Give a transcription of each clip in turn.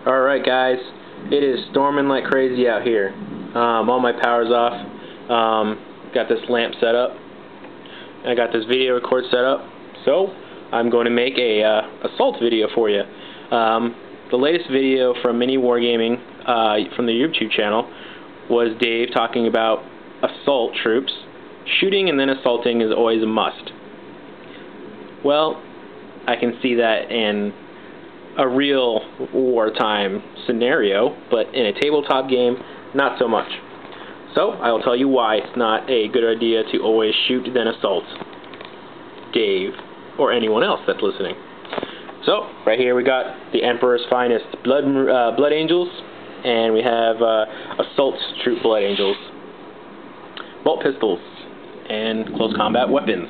Alright guys, it is storming like crazy out here. All my power's off. Got this lamp set up. I got this video record set up. So, I'm going to make a assault video for you. The latest video from Mini Wargaming from the YouTube channel was Dave talking about assault troops. Shooting and then assaulting is always a must. Well, I can see that in a real wartime scenario, but in a tabletop game, not so much. So, I will tell you why it's not a good idea to always shoot then assault Dave or anyone else that's listening. So, right here we got the Emperor's Finest Blood Angels, and we have Assault Troop Blood Angels, bolt pistols, and close combat weapons.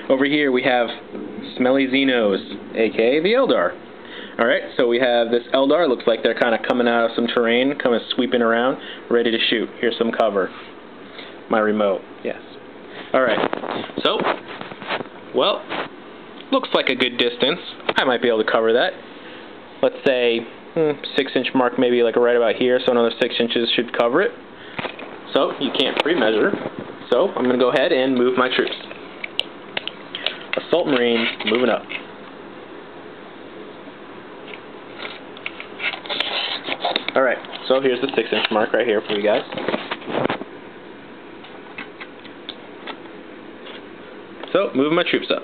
Over here we have Smelly Xenos, aka the Eldar. Alright, so we have this Eldar. Looks like they're kind of coming out of some terrain, kind of sweeping around, ready to shoot. Here's some cover. My remote, yes. Alright, so, well, looks like a good distance. I might be able to cover that. Let's say 6-inch mark, maybe like right about here, so another 6 inches should cover it. So, you can't pre-measure. So, I'm going to go ahead and move my troops. Assault Marines, moving up. Alright, so here's the 6-inch mark right here for you guys. So, moving my troops up.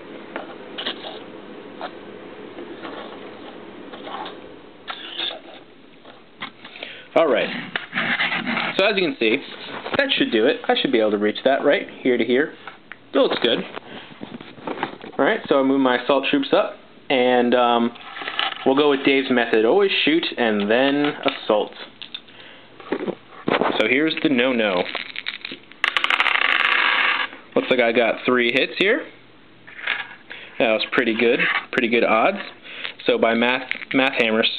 Alright, so as you can see, that should do it. I should be able to reach that, right? Here to here. It looks good. Alright, so I move my assault troops up, and we'll go with Dave's method. Always shoot and then assault. So here's the no-no. Looks like I got 3 hits here. That was pretty good. Pretty good odds. So by math hammers,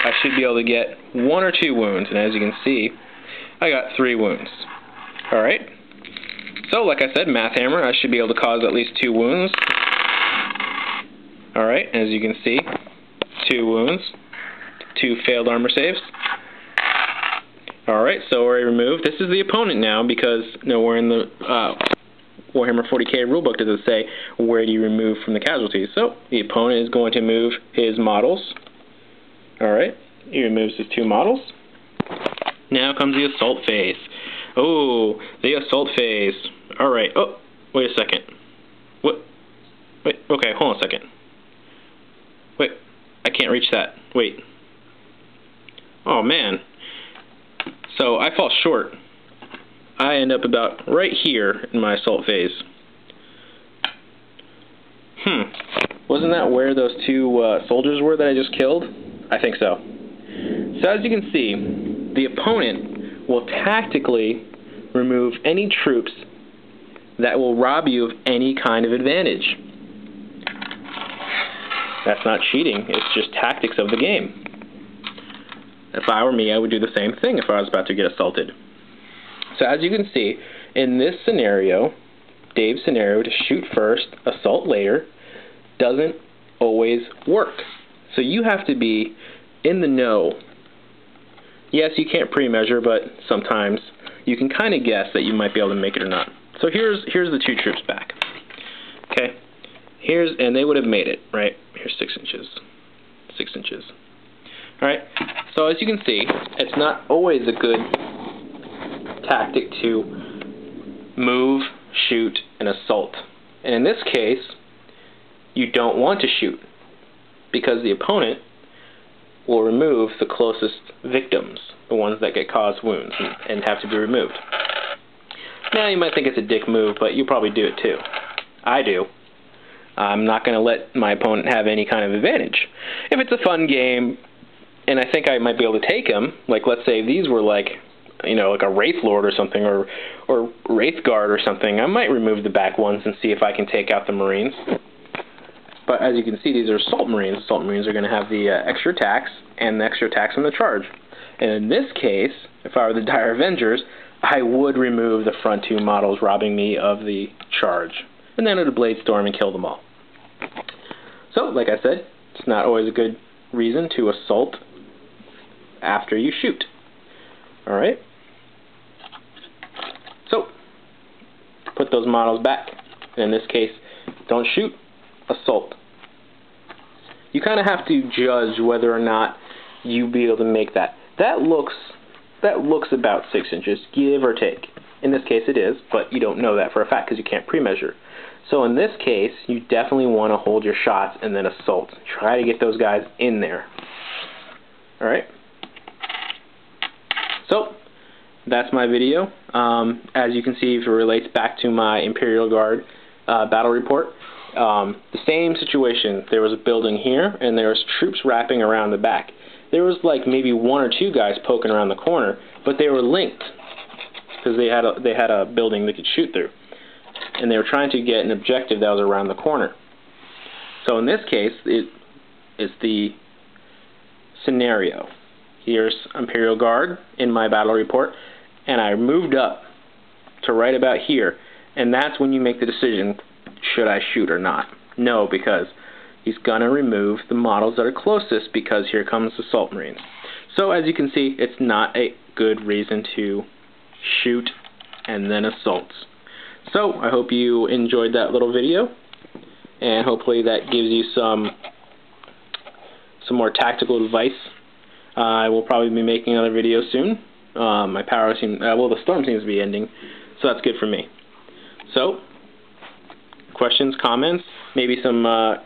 I should be able to get 1 or 2 wounds. And as you can see, I got 3 wounds. Alright. So like I said, math hammer, I should be able to cause at least 2 wounds. Alright, as you can see, 2 wounds, 2 failed armor saves. Alright, so already removed. This is the opponent now, because nowhere in the Warhammer 40k rulebook does it say where do you remove from the casualties. So, the opponent is going to move his models. Alright, he removes his 2 models. Now comes the assault phase. Oh, the assault phase. Alright, oh, wait a second. What? Wait, okay, hold on a second. Wait, I can't reach that. Wait. Oh, man. So, I fall short. I end up about right here in my assault phase. Wasn't that where those 2 soldiers were that I just killed? I think so. So, as you can see, the opponent will tactically remove any troops that will rob you of any kind of advantage. That's not cheating, it's just tactics of the game. If I were me, I would do the same thing if I was about to get assaulted. So as you can see, in this scenario, Dave's scenario, to shoot first, assault later, doesn't always work. So you have to be in the know. Yes, you can't pre-measure, but sometimes you can kind of guess that you might be able to make it or not. So here's the 2 troops back. Okay, and they would have made it, right? Here's 6 inches. 6 inches. Alright, so as you can see, it's not always a good tactic to move, shoot, and assault. And in this case, you don't want to shoot, because the opponent will remove the closest victims, the ones that get caused wounds, and have to be removed. Now, you might think it's a dick move, but you probably do it too. I do. I'm not going to let my opponent have any kind of advantage. If it's a fun game, and I think I might be able to take him, like let's say these were like, you know, like a Wraith Lord or something, or Wraith Guard or something, I might remove the back ones and see if I can take out the Marines. But as you can see, these are Assault Marines. Assault Marines are going to have the extra attacks and the extra attacks on the charge. And in this case, if I were the Dire Avengers, I would remove the front 2 models robbing me of the charge. And then it would Blade Storm and kill them all. So, like I said, it's not always a good reason to assault after you shoot. Alright? So, put those models back. In this case, don't shoot, assault. You kind of have to judge whether or not you'll be able to make that. That looks about 6 inches, give or take. In this case it is, but you don't know that for a fact because you can't pre-measure. So in this case, you definitely want to hold your shots and then assault. Try to get those guys in there. Alright? So, that's my video. As you can see, if it relates back to my Imperial Guard battle report, the same situation. There was a building here, and there was troops wrapping around the back. There was like maybe 1 or 2 guys poking around the corner, but they were linked because they had a building they could shoot through, and they were trying to get an objective that was around the corner. So in this case, it is the scenario. Here's Imperial Guard in my battle report, and I moved up to right about here, and that's when you make the decision, should I shoot or not? No, because he's gonna remove the models that are closest, because here comes the Assault Marines. So as you can see, it's not a good reason to shoot and then assault. So I hope you enjoyed that little video, and hopefully that gives you some more tactical advice. I will probably be making another video soon. My power seems, the storm seems to be ending, so that's good for me. So, questions, comments, maybe some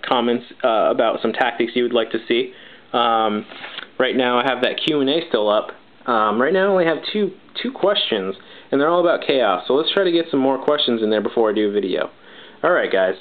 comments about some tactics you would like to see. Right now I have that Q&A still up. Right now I only have two questions, and they're all about chaos. So let's try to get some more questions in there before I do a video. Alright guys.